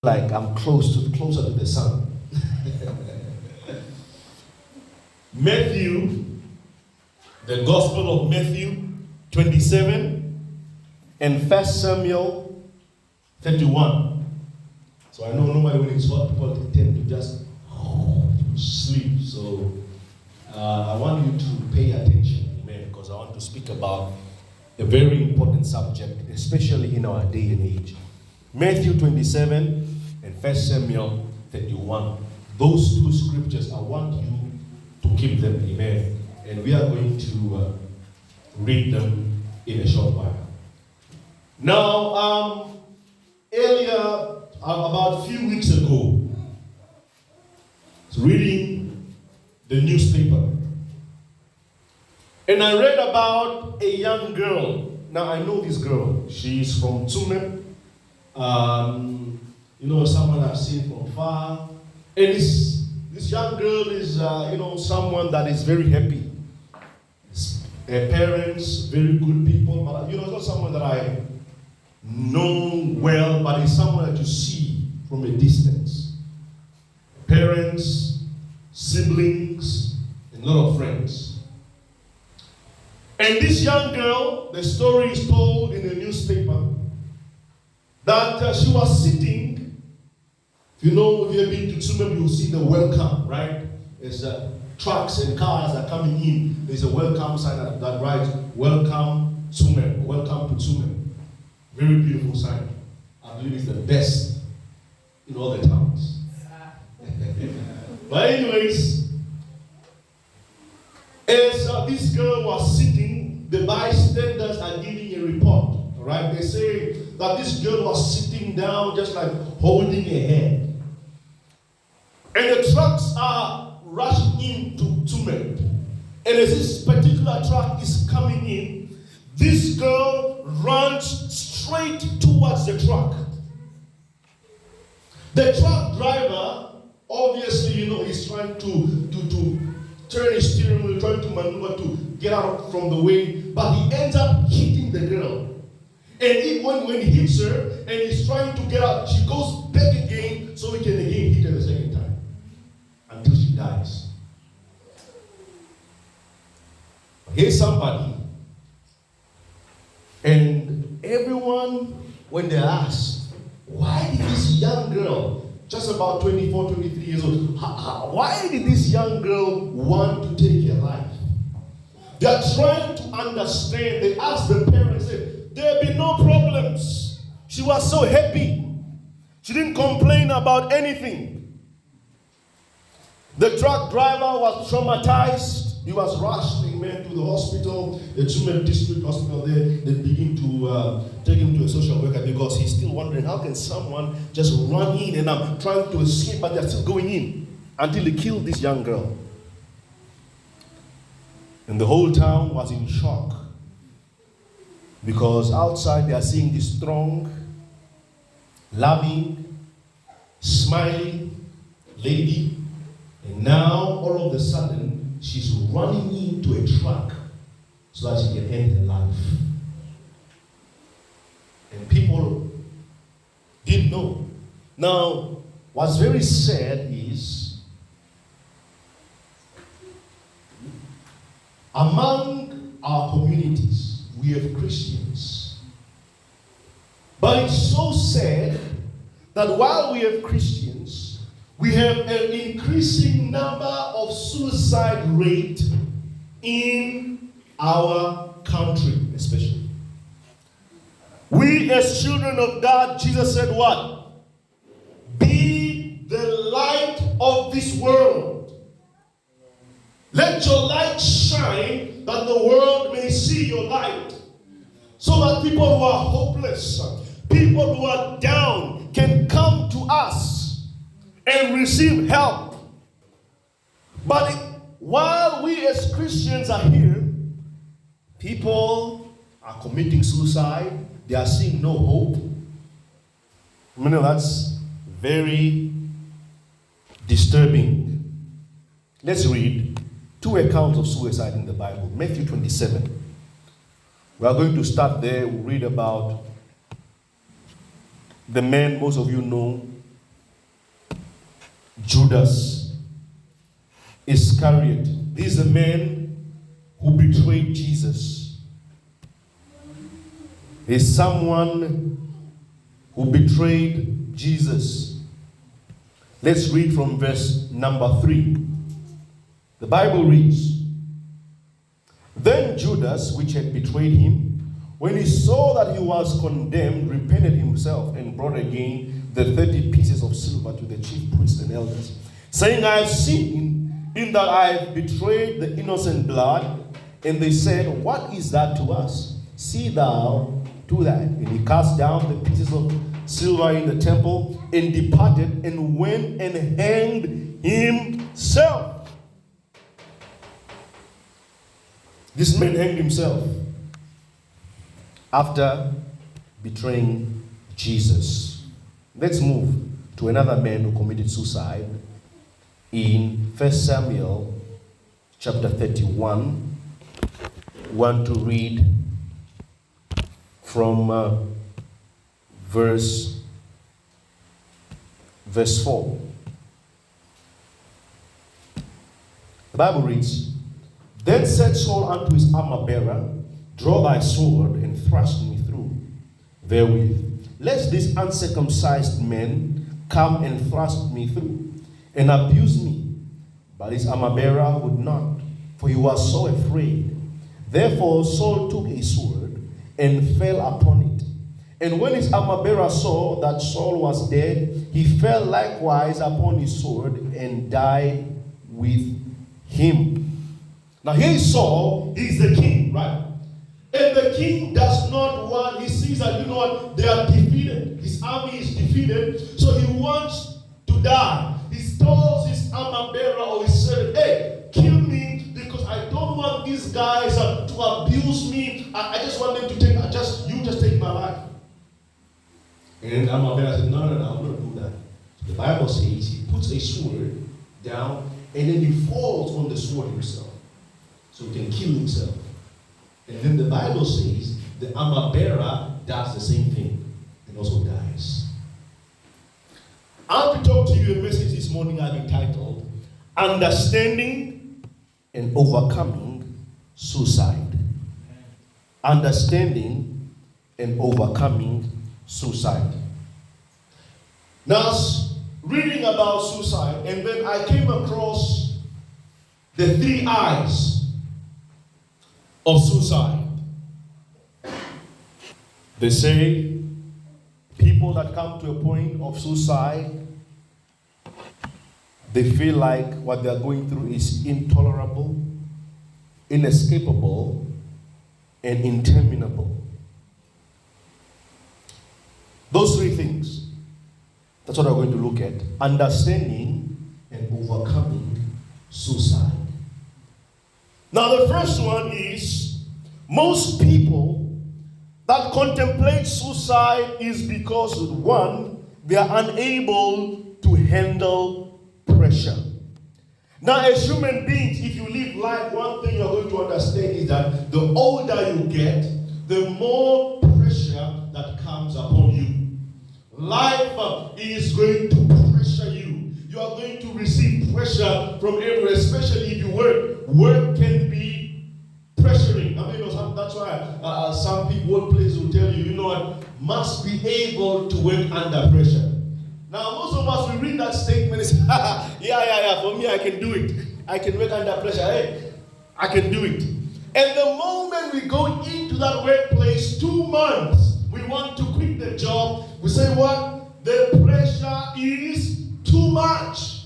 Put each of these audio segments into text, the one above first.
like I'm closer to the sun. Matthew, the Gospel of Matthew 27 and 1 Samuel 31. So I know normally when it's hot, people tend to just sleep. So I want you to pay attention, amen, because I want to speak about a very important subject, especially in our day and age. Matthew 27 and 1 Samuel 31. Those two scriptures, I want you to keep them, amen. And we are going to read them in a short while. Now, earlier, about a few weeks ago, I was reading the newspaper. And I read about a young girl. Now, I know this girl. She's from Tsumeb. Someone I've seen from far. And this young girl is, someone that is very happy. Her parents, very good people. But, it's not someone that I know well, but it's someone that you see from a distance. Parents, siblings, and a lot of friends. And this young girl, the story is told in the newspaper, that she was sitting. If you have been to Tsumeb, you'll see the welcome, right? There's trucks and cars are coming in. There's a welcome sign that writes, "Welcome Tsumeb," "Welcome to Tsumeb." Very beautiful sign. I believe it's the best in all the towns. But anyways, as this girl was sitting, the bystanders are giving a report. All right, they say that this girl was sitting down, just like holding her head, and the trucks are rushing into Tsumeb. And as this particular truck is coming in, this girl runs straight towards the truck. The truck driver, obviously, is trying to turn his steering wheel, trying to maneuver to get out from the way, but he ends up hitting the girl. And when he hits her and he's trying to get out, she goes back again so he can again hit her the second time until she dies. Here's somebody, and everyone, when they're asked, why did this young girl, just about 24, 23 years old, why did this young girl want to take her life? They are trying to understand. They ask the parents, there have been no problems. She was so happy. She didn't complain about anything. The truck driver was traumatized. He was rushed, to the hospital, the Tsumeb district hospital there. They begin to take him to a social worker because he's still wondering, how can someone just run in and I'm trying to escape, but they're still going in, until they killed this young girl. And the whole town was in shock because outside they are seeing this strong, loving, smiling lady, and now all of a sudden she's running into a truck so that she can end her life. And people didn't know. Now, what's very sad is, among our communities, we have Christians. But it's so sad that while we have Christians, we have an increasing number of suicide rate in our country, especially. We as children of God, Jesus said what? Be the light of this world. Let your light shine that the world may see your light. So that people who are hopeless, people who are down can come to us and receive help. But while we as Christians are here, people are committing suicide. They are seeing no hope. That's very disturbing. Let's read two accounts of suicide in the Bible. Matthew 27. We are going to start there. We'll read about the man most of you know, Judas Iscariot. This is a man who betrayed Jesus. He's someone who betrayed Jesus. Let's read from verse number 3. The Bible reads, "Then Judas, which had betrayed him, when he saw that he was condemned, repented himself and brought again the 30 pieces of silver to the chief priests and elders, saying, I have sinned in that I have betrayed the innocent blood. And they said, What is that to us? See thou do that. And he cast down the pieces of silver in the temple and departed and went and hanged himself." This man hanged himself after betraying Jesus. Let's move to another man who committed suicide in 1 Samuel chapter 31. I want to read from verse 4. The Bible reads, "Then said Saul unto his armor-bearer, Draw thy sword and thrust me through therewith, lest this uncircumcised man come and thrust me through and abuse me. But his armor-bearer would not, for he was so afraid. Therefore Saul took a sword and fell upon it. And when his armor-bearer saw that Saul was dead, he fell likewise upon his sword and died with him." Now here is Saul, he's the king, right? And the king does not want, he sees that, you know what, they are defeated. His army is defeated, so he wants to die. He tells his armor-bearer or his servant, "Hey, kill me, because I don't want these guys to abuse me. I just want them to take, you just take my life." And the armor-bearer said, No, I'm not going to do that. The Bible says he puts a sword down and then he falls on the sword himself, so he can kill himself. And then the Bible says the armor-bearer does the same thing and also dies. I want to talk to you a message this morning I've entitled, Understanding and Overcoming Suicide. Understanding and Overcoming Suicide. Now, I was reading about suicide, and then I came across the 3 I's of suicide. They say people that come to a point of suicide, they feel like what they are going through is intolerable, inescapable, and interminable. Those 3 things. That's what we're going to look at. Understanding and overcoming suicide. Now the first one is, most people that contemplate suicide is because, 1, they are unable to handle pressure. Now as human beings, if you live life, one thing you're going to understand is that the older you get, the more pressure that comes upon you. Life is going to pressure you. You are going to receive pressure from everywhere, especially if you work. Work can be pressuring. I mean, that's why some people, workplaces will tell you, you know what, must be able to work under pressure. Now, most of us, we read that statement and say, yeah, for me, I can do it. I can work under pressure. Hey, I can do it. And the moment we go into that workplace, 2 months, we want to quit the job. We say, what? The pressure is too much.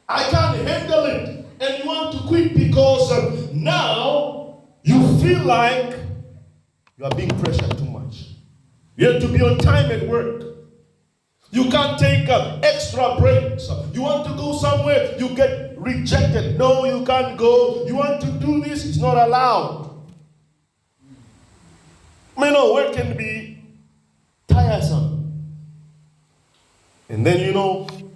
I can't handle it. And you want to quit because now you feel like you are being pressured too much. You have to be on time at work. You can't take extra breaks. You want to go somewhere, you get rejected. No, you can't go. You want to do this, it's not allowed. You know, work can be tiresome. And then,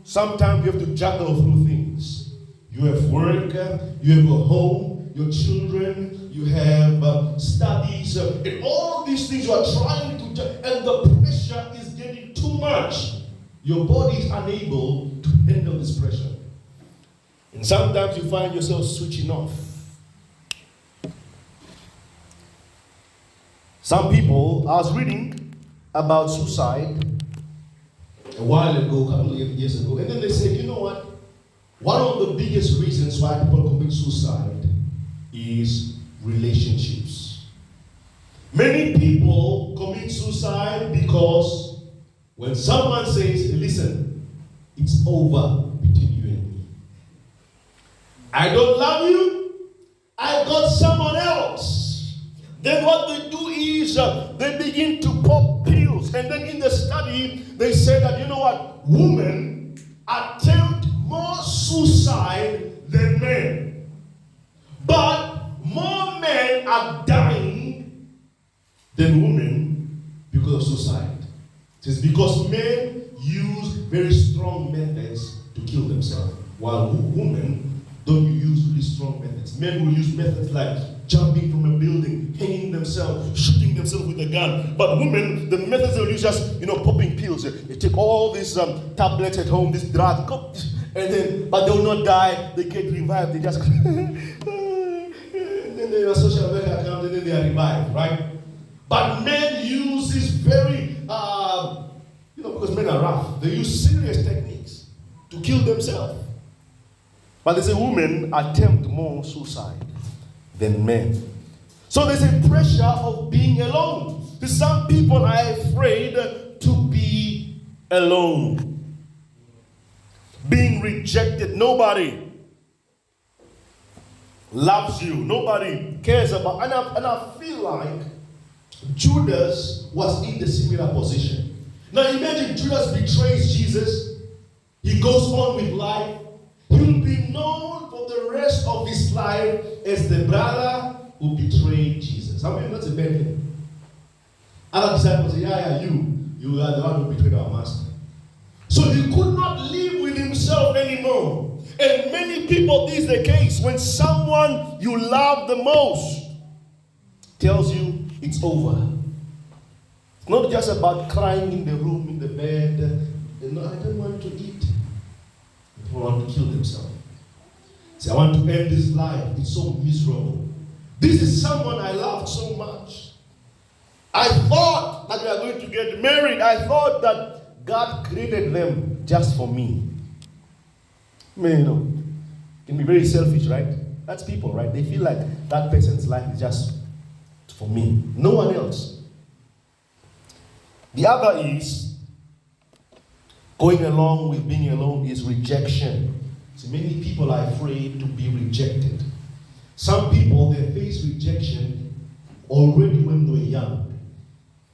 sometimes you have to juggle through things. You have work, you have a home, your children, you have studies, and all these things you are trying to and the pressure is getting too much. Your body is unable to handle this pressure. And sometimes you find yourself switching off. Some people, I was reading about suicide a while ago, a couple of years ago, and then they said, you know what? One of the biggest reasons why people commit suicide is relationships. Many people commit suicide because when someone says, listen, it's over between you and me. I don't love you. I got someone else. Then what they do is they begin to pop pills. And then in the study, they say that, you know what? Women attempt more suicide than men. But more men are dying than women because of suicide. It's because men use very strong methods to kill themselves, while women don't use really strong methods. Men will use methods like jumping from a building, hanging themselves, shooting themselves with a gun. But women, the methods they will use just, popping pills. They take all these tablets at home, this drug, and then, but they will not die. They get revived. They just, and then their social worker comes, and then they are revived, right? But men use this very, because men are rough. They use serious techniques to kill themselves. But they say women attempt more suicide than men. So there's a pressure of being alone. Some people are afraid to be alone. Being rejected. Nobody loves you. Nobody cares about. And I feel like Judas was in the similar position. Now imagine Judas betrays Jesus. He goes on with life. He will be known for the rest of his life as the brother who betrayed Jesus. I mean, that's a bad thing. Other disciples say, you are the one who betrayed our master. So he could not live with himself anymore. And many people, this is the case. When someone you love the most tells you it's over. It's not just about crying in the room, in the bed. I don't want to eat. People want to kill themselves. Say, I want to end this life. It's so miserable. This is someone I loved so much. I thought that we are going to get married. I thought that God created them just for me. I mean, it can be very selfish, right? That's people, right? They feel like that person's life is just for me. No one else. The other is, going along with being alone is rejection. So many people are afraid to be rejected. Some people, they face rejection already when they were young.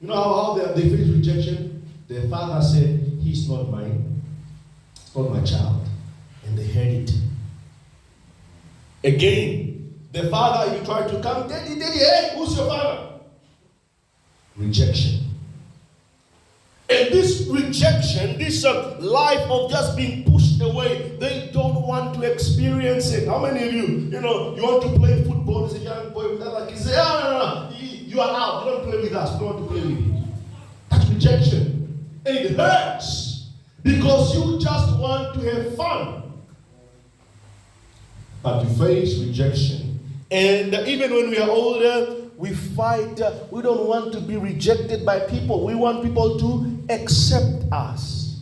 You know how they face rejection? Their father said, he's not mine. It's not my child. And they heard it. Again, the father, if you try to come, daddy, hey, who's your father? Rejection. And this rejection, this life of just being pushed away, they don't want to experience it. How many of you, you want to play football as a young boy with other kids? Say, no, you are out. You don't play with us. We don't want to play with you. That's rejection. And it hurts because you just want to have fun. But you face rejection. And even when we are older, we fight. We don't want to be rejected by people. We want people to accept us.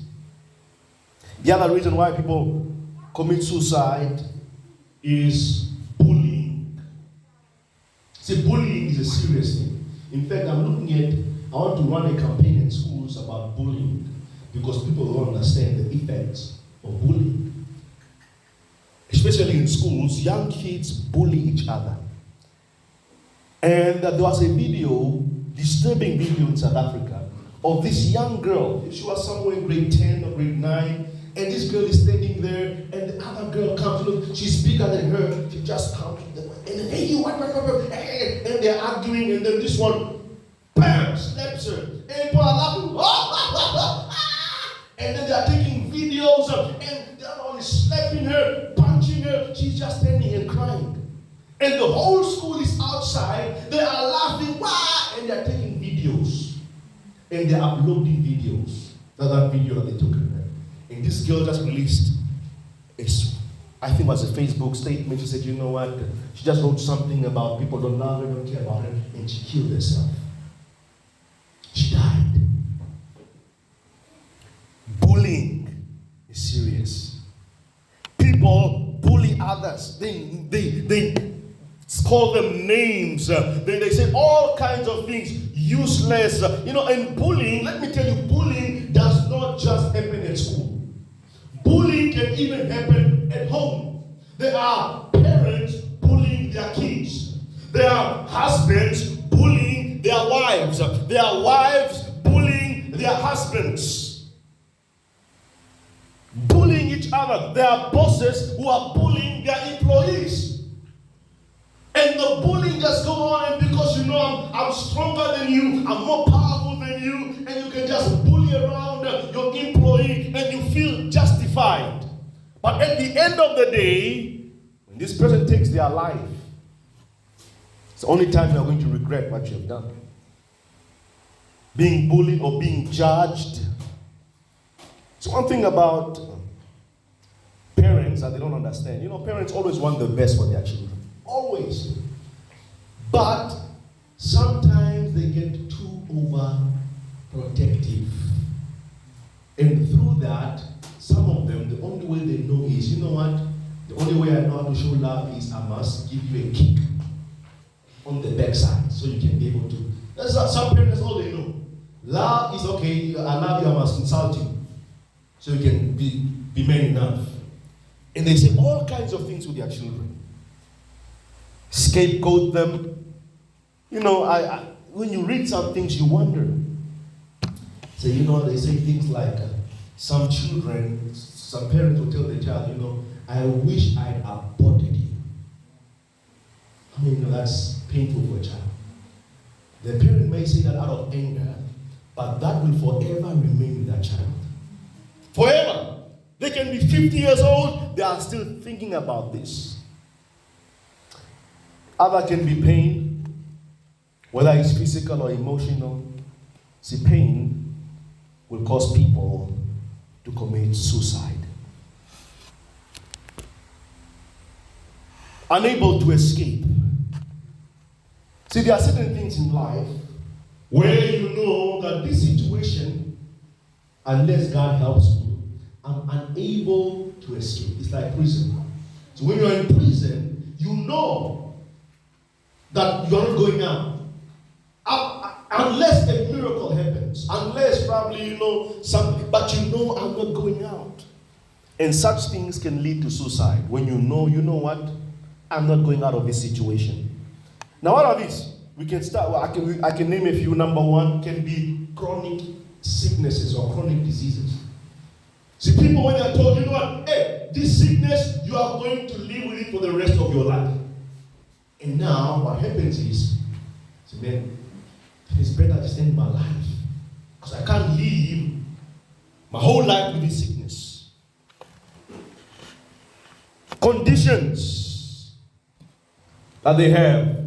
The other reason why people commit suicide is bullying. See, bullying is a serious thing. In fact, I want to run a campaign in schools about bullying because people don't understand the effects of bullying. Especially in schools, young kids bully each other. And there was a disturbing video in South Africa, of this young girl. She was somewhere in grade 10 or grade 9, and this girl is standing there, and the other girl comes, look, she's bigger than her, she just comes, and then, hey, you what, and they're arguing, and then this one, bam, slaps her, and people are laughing, and then they're taking videos, and the other one is slapping her, punching her, she's just standing and crying. And the whole school is outside. They are laughing, wah! And they are taking videos. And they are uploading videos. That video that they took. And this girl just released I think it was a Facebook statement. She said, you know what? She just wrote something about people don't love her, don't care about her, and she killed herself. She died. Bullying is serious. People bully others. They call them names. They say all kinds of things, useless. And bullying, let me tell you, bullying does not just happen at school. Bullying can even happen at home. There are parents bullying their kids. There are husbands bullying their wives. There are wives bullying their husbands. Bullying each other. There are bosses who are bullying their employees. And the bullying just go on, and because I'm stronger than you, I'm more powerful than you, and you can just bully around your employee and you feel justified. But at the end of the day, when this person takes their life, it's the only time you're going to regret what you have done. Being bullied or being judged. It's one thing about parents that they don't understand. Parents always want the best for their children. Always. But sometimes they get too overprotective. And through that, some of them, the only way they know is, the only way I know how to show love is I must give you a kick on the backside so you can be able to. That's what some parents, all they know. Love is okay, I love you, I must insult you so you can be man enough. And they say all kinds of things with their children. Scapegoat them. When you read some things, you wonder. So, they say things like, some parents will tell their child, I wish I'd aborted you. That's painful for a child. The parent may say that out of anger, but that will forever remain with that child. Forever. They can be 50 years old, they are still thinking about this. Other can be pain, whether it's physical or emotional. See, pain will cause people to commit suicide. Unable to escape. See, there are certain things in life where you know that this situation, unless God helps me, I'm unable to escape. It's like prison. So when you're in prison, you know that you're not going out. Unless a miracle happens. Unless probably, something. But I'm not going out. And such things can lead to suicide. When you know what? I'm not going out of this situation. Now what are these? We can start, I can name a few. Number one can be chronic sicknesses or chronic diseases. See, people when they're told, hey, this sickness, you are going to live with it for the rest of your life. And now what happens is, man, it's better to end my life. Because I can't live my whole life with this sickness. Conditions that they have.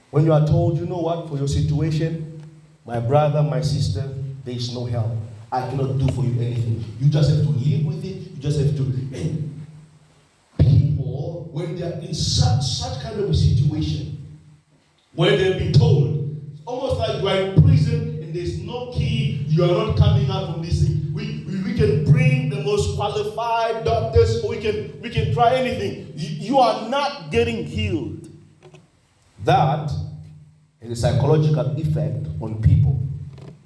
When you are told, for your situation, my brother, my sister, there is no help. I cannot do for you anything. You just have to live with it. You just have to. And people, when they are in such kind of a situation, where they've been told, it's almost like you are in prison and there's no key, you are not coming out from this thing. We can bring the most qualified doctors, or we can try anything. You are not getting healed. That is a psychological effect on people.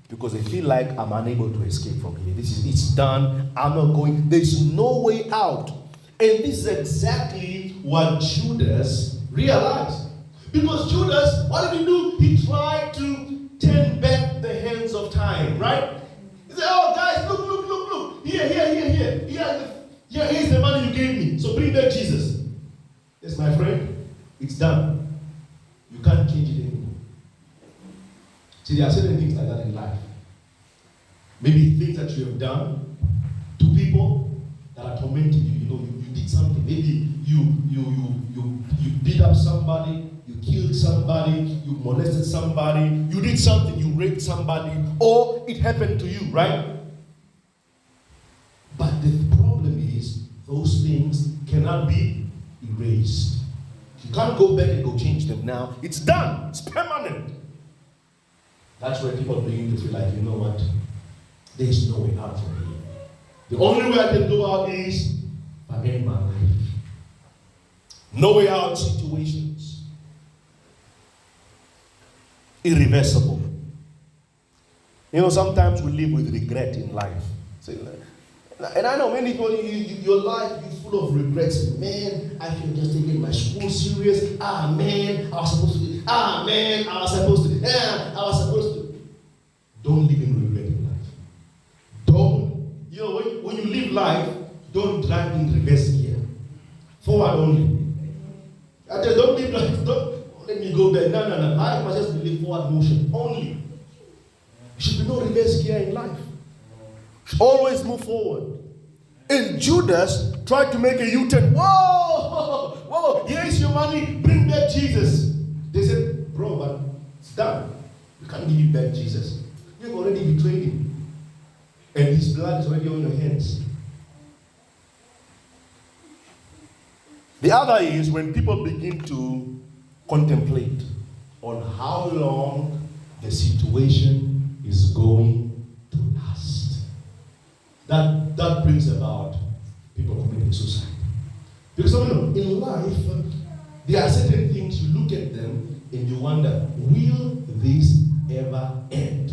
Because they feel like I'm unable to escape from here. It's done. I'm not going. There's no way out. And this is exactly what Judas realized. Because Judas, what did he do? He tried to turn back the hands of time, right? He said, oh guys, look. Here. Here's the money you gave me. So bring back Jesus. Yes, my friend, it's done. You can't change it anymore. See, there are certain things like that in life. Maybe things that you have done to people that are tormenting you. You did something. Maybe you beat up somebody, you killed somebody, you molested somebody, you did something, you raped somebody, or it happened to you, right? But the problem is, cannot be erased. You can't go back and go change them now. It's done. It's permanent. That's where people begin to feel like, you know what? There is no way out for me. The only way I can go out is I end my life. No way out situations. Irreversible. You know, sometimes we live with regret in life. And I know many people, your life is full of regrets. Man, I should have just taken my school serious. Man, I was supposed to do. Man, I was supposed to do. I was supposed to. Don't live in regret in life. Don't, you know, when you live life, don't drive in reverse gear. Forward only. I tell you, don't live life, don't let me go back. No. Life must just be forward motion only. There should be no reverse gear in life. Always move forward. And Judas tried to make a U-turn. Whoa, here's your money, bring back Jesus. They said, bro, but it's done. You can't give you back Jesus. You've already betrayed him. And his blood is already on your hands. The other is when people begin to contemplate on how long the situation is going to last. That brings about people committing suicide. Because in life, there are certain things you look at them and you wonder, will this ever end?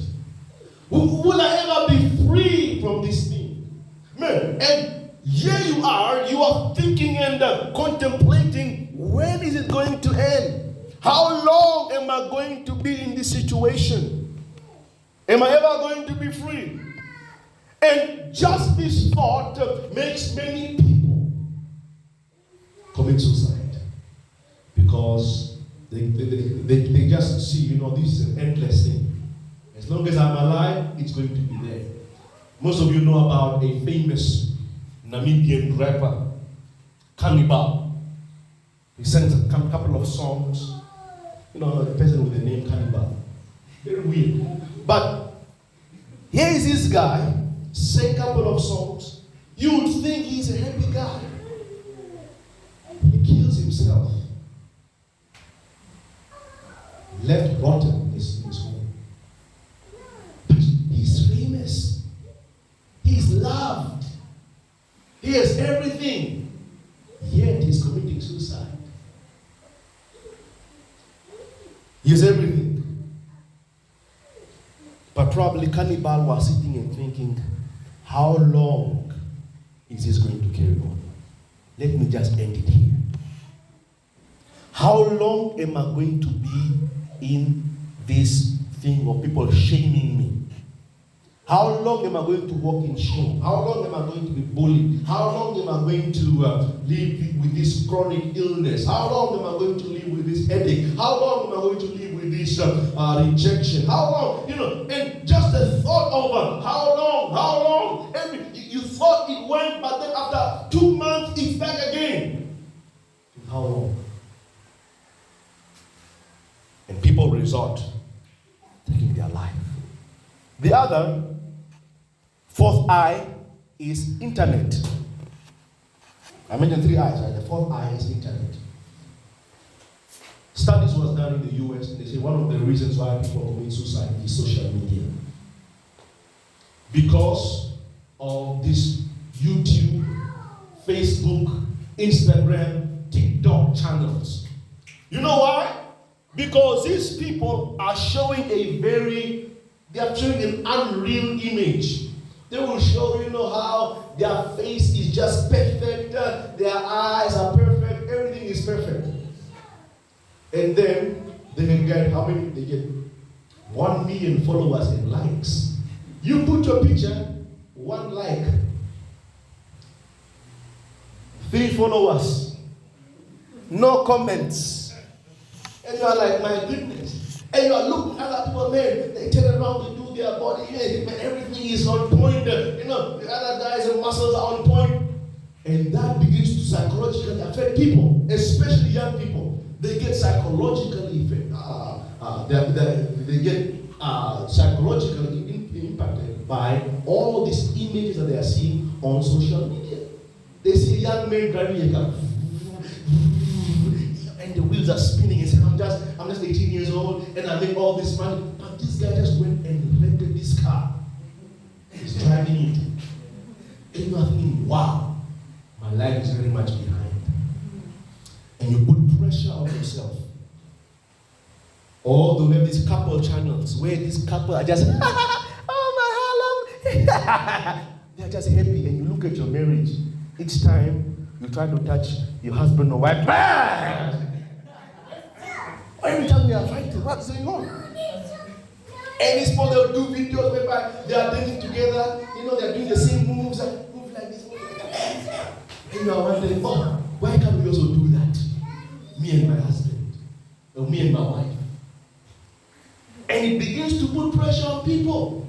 Will I ever be free from this thing? Man, and here you are thinking and contemplating, when is it going to end? How long am I going to be in this situation? Am I ever going to be free? And just this thought makes many people commit suicide. Because they just see, this is an endless thing. As long as I'm alive, it's going to be there. Most of you know about a famous Namibian rapper, Cannibal. He sings a couple of songs. A person with the name Cannibal. Very weird. But here is this guy, sang a couple of songs. You would think he's a happy guy. He kills himself. Left rotten in his home. But he's famous. He's loved. He has everything. Yet he's committing suicide. He has everything. But probably Cannibal was sitting and thinking, how long is this going to carry on? Let me just end it here. How long am I going to be in this thing of people shaming me? How long am I going to walk in shame? How long am I going to be bullied? How long am I going to live with this chronic illness? How long am I going to live with this headache? How long am I going to live with this rejection? How long? And just the thought of how long? And you thought it went, but then after 2 months, it's back again. How long? And people resort to taking their life. The other, fourth eye, is internet. I mentioned 3 eyes, right? The fourth eye is internet. Studies was done in the US, and they say one of the reasons why people commit suicide is social media. Because of this YouTube, Facebook, Instagram, TikTok channels. You know why? Because these people are showing they are showing an unreal image. They will show how their face is just perfect, their eyes are perfect, everything is perfect. And then they can get how many? They get 1 million followers and likes. You put your picture, 1 like, 3 followers, no comments. And you are like, my goodness. And you are looking at other people, man, they turn around to do their body, and everything is on point. The other guys and muscles are on point. And that begins to psychologically affect people, especially young people. They get psychologically they get psychologically impacted by all these images that they are seeing on social media. They see a young man driving a car, and the wheels are spinning. He said, I'm just 18 years old and I make all this money. But this guy just went and rented this car. He's driving it. And you are thinking, wow, my life is very much behind. And you put pressure on yourself. Or they have these couple channels where these couple are just, oh my hello. They're just happy. And you look at your marriage. Each time you try to touch your husband or wife, every time they are fighting, what's going on? And it's for they'll do videos whereby they are dancing together, they're doing the same moves, move like this, move like that. And you are wondering, oh, why can't we also do that? Me and my husband, or me and my wife. And it begins to put pressure on people.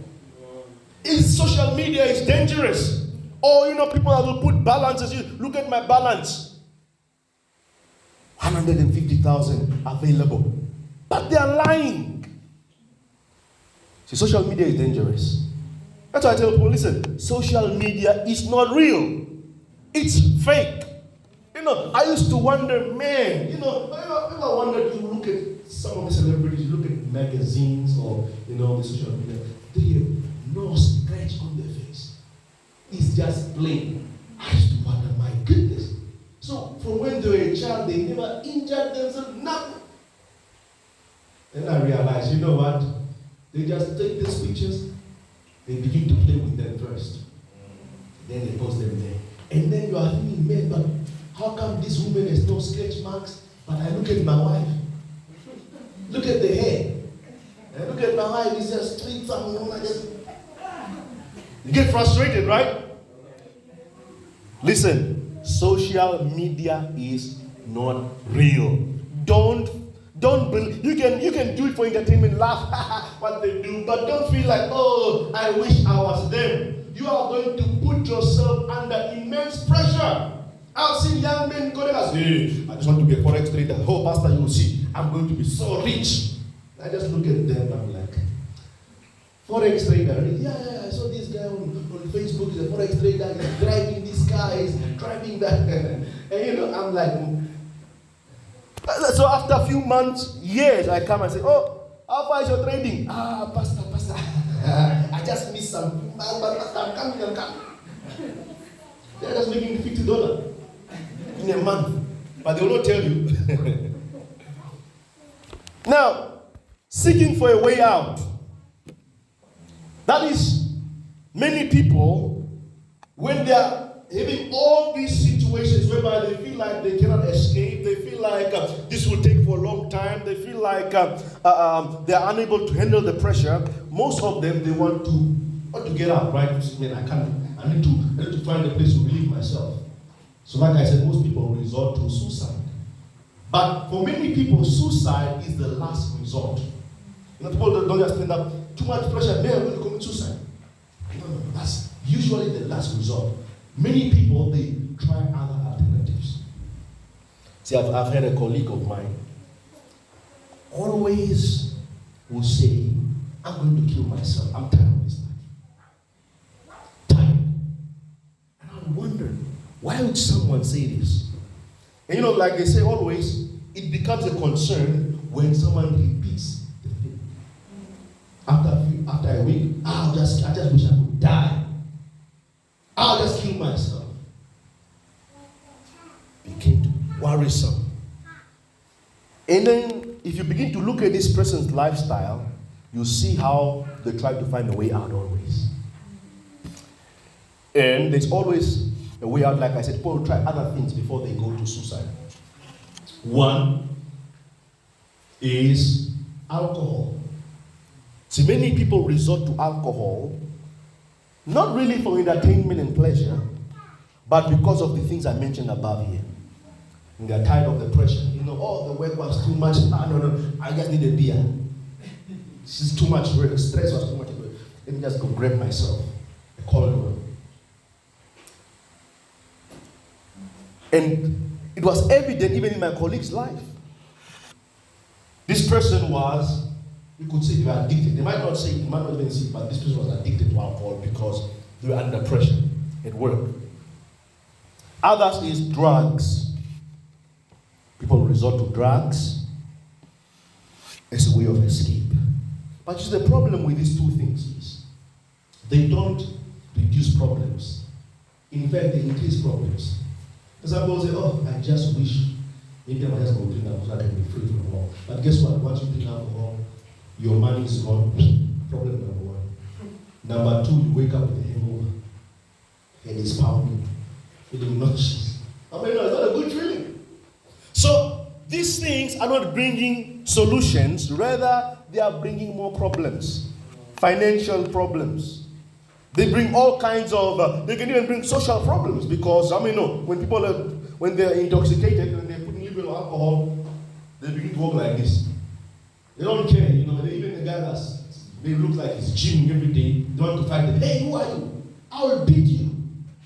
Social media is dangerous. Or, people that will put balances. Look at my balance. 150,000 available. But they are lying. See, social media is dangerous. That's why I tell people, listen, social media is not real. It's fake. I used to wonder, man, I wonder, you look at some of the celebrities, you look at magazines or, the social media, they have no scratch on their face. It's just plain. I used to wonder, my goodness. So from when they were a child, they never injured themselves, nothing. Then I realized, you know what? They just take these pictures, they begin to play with them first. Then they post them there. And then you are thinking, man, but how come this woman has no sketch marks? But I look at my wife. Look at the hair. I look at my wife, it's just straight something like this. You get frustrated, right? Listen, social media is not real. Don't believe. You can do it for entertainment, laugh what they do, but don't feel like, oh, I wish I was them. You are going to put yourself under immense pressure. I've seen young men go there and say, I just want to be a forex trader. Oh, pastor, you will see, I'm going to be so rich. I just look at them and I'm like, forex trader? Yeah, I saw this guy on Facebook, he's a forex trader, he's driving this car, he's driving that. And I'm like, so after a few months, years, I come and say, oh, how far is your trading? Pastor, I just missed some. Pastor, I'm coming. They're just making $50 in a month. But they will not tell you. Now, seeking for a way out. That is, many people, when they are having all these situations whereby they feel like they cannot escape, they feel like this will take for a long time, they feel like they are unable to handle the pressure, most of them, they want to get out, right? I need to find a place to relieve myself. So like I said, most people resort to suicide. But for many people, suicide is the last resort. People don't just stand up, too much pressure, man, I'm going to commit suicide. No, that's usually the last resort. Many people, they try other alternatives. See, I've had a colleague of mine, always will say, I'm going to kill myself. I'm tired of this life. Tired. And I wonder, why would someone say this? And like they say always, it becomes a concern when someone repeats the thing. After a week, I just wish I could die. I'll just kill myself. Became too worrisome. And then, if you begin to look at this person's lifestyle, you see how they try to find a way out always. And there's always a way out, like I said, people try other things before they go to suicide. One is alcohol. See, many people resort to alcohol, not really for entertainment and pleasure, but because of the things I mentioned above here. And they're tired of the pressure. The work was too much. No, I just need a beer. This is too much work. Stress was too much work. Let me just go grab myself a cold one. And it was evident even in my colleague's life. This person was, you could say they were addicted. They might not say, it might not even see, but this person was addicted to alcohol because they were under pressure at work. Others is drugs. People resort to drugs as a way of escape. But the problem with these two things is they don't reduce problems. In fact, they increase problems. Some people say, oh, I just wish maybe I might just go drink alcohol so I can be free from alcohol. But guess what? Once you drink alcohol, your money is gone. Problem number one. Number two, you wake up with a hangover. And it's pounding. Feeling nauseous. I mean, no, it's not a good feeling. So, these things are not bringing solutions. Rather, they are bringing more problems. Financial problems. They bring all kinds of, they can even bring social problems because, when people when they're intoxicated and they're putting little alcohol, they begin to walk like this. They don't care, even the guy they look like he's gymming every day, they want to fight them. Hey, who are you? I will beat you.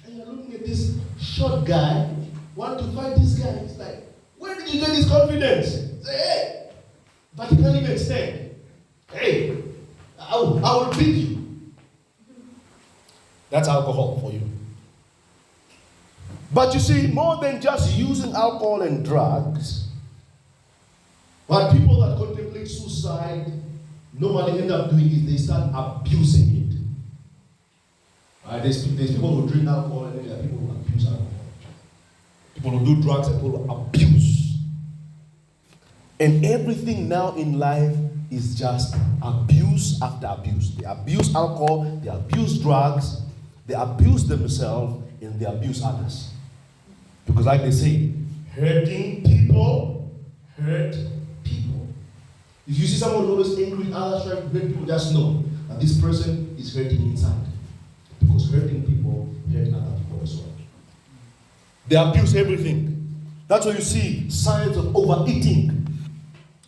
And you're looking at this short guy, want to fight this guy. It's like, where did you get this confidence? Say, hey, but he can't even stand. Hey, I will beat you. That's alcohol for you. But you see, more than just using alcohol and drugs, what people that contemplate suicide normally end up doing is they start abusing it. There's people who drink alcohol and then there are people who abuse alcohol. People who do drugs and people who abuse. And everything now in life is just abuse after abuse. They abuse alcohol, they abuse drugs, they abuse themselves, and they abuse others. Because like they say, hurting people hurt people. If you see someone who is angry with others trying to hurt people, just know that this person is hurting inside. Because hurting people hurt other people as well. They abuse everything. That's why you see signs of overeating.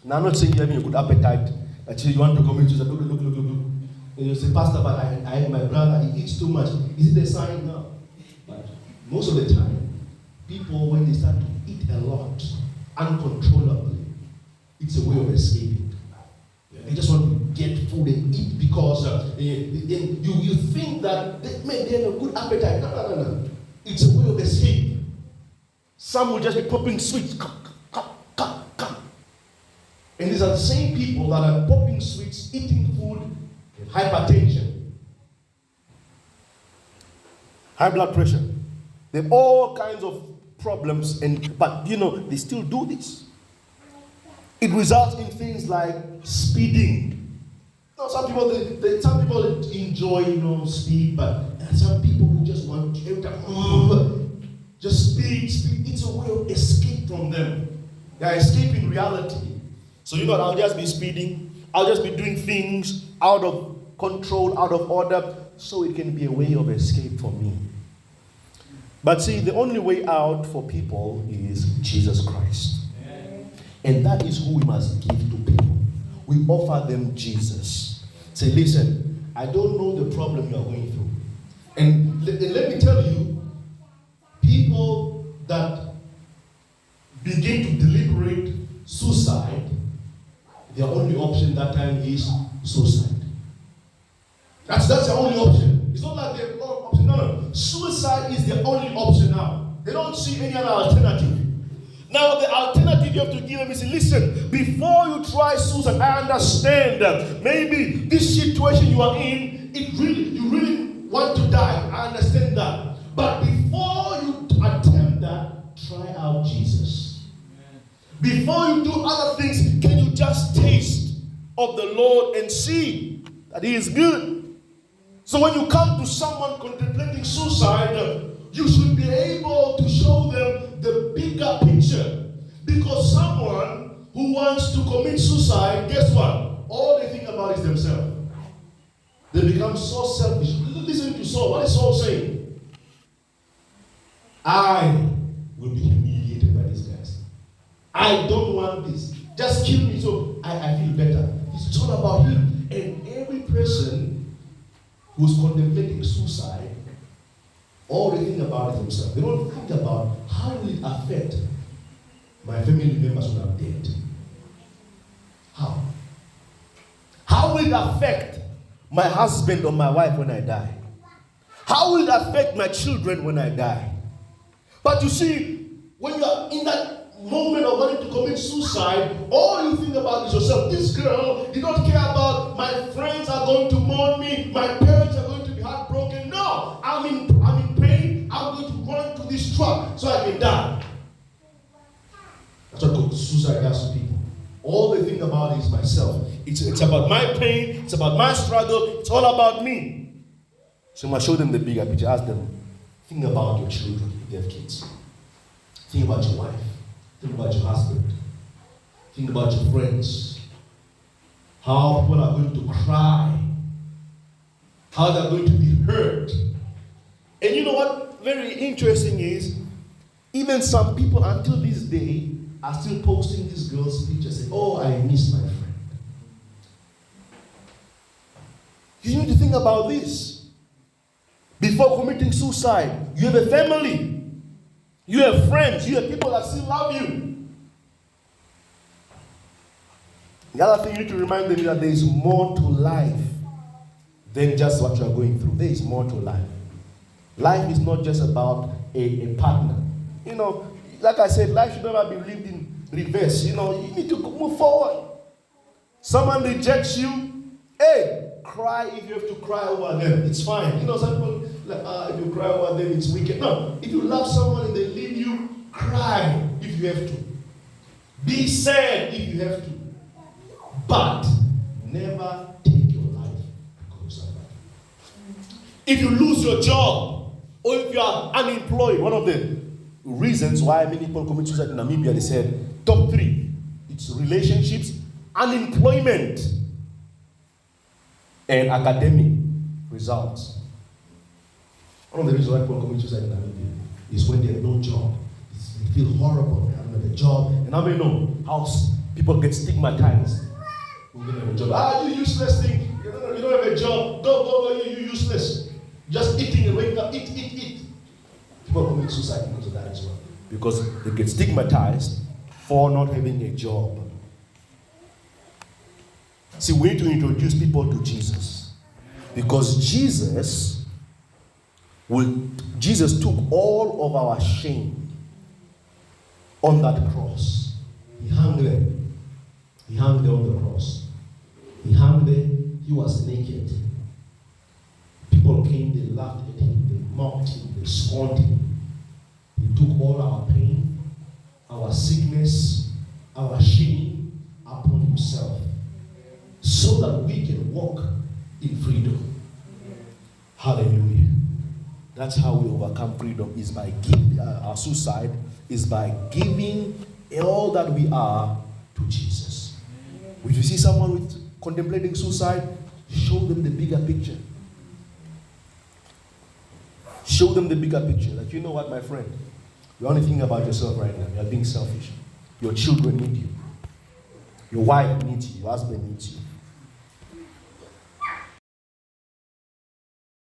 Now I'm not saying you're having a good appetite. Actually, you want to commit suicide. Look. And you say, Pastor, but I my brother, he eats too much. Is it a sign? No. But most of the time, people, when they start to eat a lot, uncontrollably, it's a way of escaping. They just want to get food and eat because you think that they have a good appetite. No. It's a way of escape. Some will just be popping sweets. And these are the same people that are popping sweets, eating food, and hypertension, high blood pressure. They have all kinds of problems, but they still do this. It results in things like speeding. Some people enjoy speed, but some people who just want to just speed. It's a way of escape from them. They are escaping reality. So I'll just be speeding. I'll just be doing things out of control, out of order, so it can be a way of escape for me. But see, the only way out for people is Jesus Christ. And that is who we must give to people. We offer them Jesus. Say, listen, I don't know the problem you are going through. And let me tell you, people that begin to deliberate suicide, their only option that time is suicide. That's the only option. It's not like they have no option. No. Suicide is the only option now. They don't see any other alternative. Now the alternative you have to give them is, listen, before you try suicide, I understand that maybe this situation you are in, you really want to die. I understand that. But before you attempt that, try out Jesus. Before you do other things, can you just taste of the Lord and see that He is good? So when you come to someone contemplating suicide, you should be able to show them the bigger picture. Because someone who wants to commit suicide, guess what? All they think about is themselves. They become so selfish. Listen to Saul. What is Saul saying? I will be humiliated by these guys. I don't want this. Just kill me so I feel better. It's all about him. And every person who's contemplating suicide, all they think about is themselves. They don't think about how will it affect my family members when I'm dead. How? How will it affect my husband or my wife when I die? How will it affect my children when I die? But you see, when you are in that moment of wanting to commit suicide, all you think about is yourself. This girl, you don't care about my friends are going to mourn me, my parents are going to be heartbroken. No, I'm in pain. I'm going to run to this truck so I can die. That's what suicide does to people. All they think about is myself. It's about my pain. It's about my struggle. It's all about me. So I'm going to show them the bigger picture. Ask them, think about your children if you have kids. Think about your wife. Think about your husband. Think about your friends. How people are going to cry. How they're going to be hurt. And you know what? Very interesting is, even some people until this day are still posting this girl's picture saying, oh, I miss my friend. You need to think about this. Before committing suicide, you have a family. You have friends. You have people that still love you. The other thing you need to remind them is that there is more to life than just what you are going through. There is more to life. Life is not just about a partner. You know, like I said, life should never be lived in reverse. You know, you need to move forward. Someone rejects you, hey, cry if you have to cry over them. It's fine. You know, some people, like, if you cry over them, it's wicked. No, if you love someone and they leave you, cry if you have to. Be sad if you have to. But never take your life because of that. If you lose your job, or if you are unemployed, one of the reasons why many people commit suicide in Namibia, they said, top 3, it's relationships, unemployment, and academic results. One of the reasons why people commit suicide in Namibia is when they have no job. They feel horrible, they haven't had a job. And how many know how people get stigmatized? You don't have a job. You useless thing. You don't have a job. Go, you useless. Just eating and waking up, eat. People commit suicide because of that as well. Because they get stigmatized for not having a job. See, we need to introduce people to Jesus. Because Jesus took all of our shame on that cross. He hung there. He hung there on the cross. He hung there. He was naked. People came, they laughed at him, they mocked him, they scorned him. He took all our pain, our sickness, our shame upon himself so that we can walk in freedom. Hallelujah. That's how we overcome freedom, is by giving our suicide, is by giving all that we are to Jesus. If you see someone with contemplating suicide, show them the bigger picture. Show them the bigger picture. Like, you know what, my friend? You're only thinking about yourself right now. You're being selfish. Your children need you. Your wife needs you. Your husband needs you.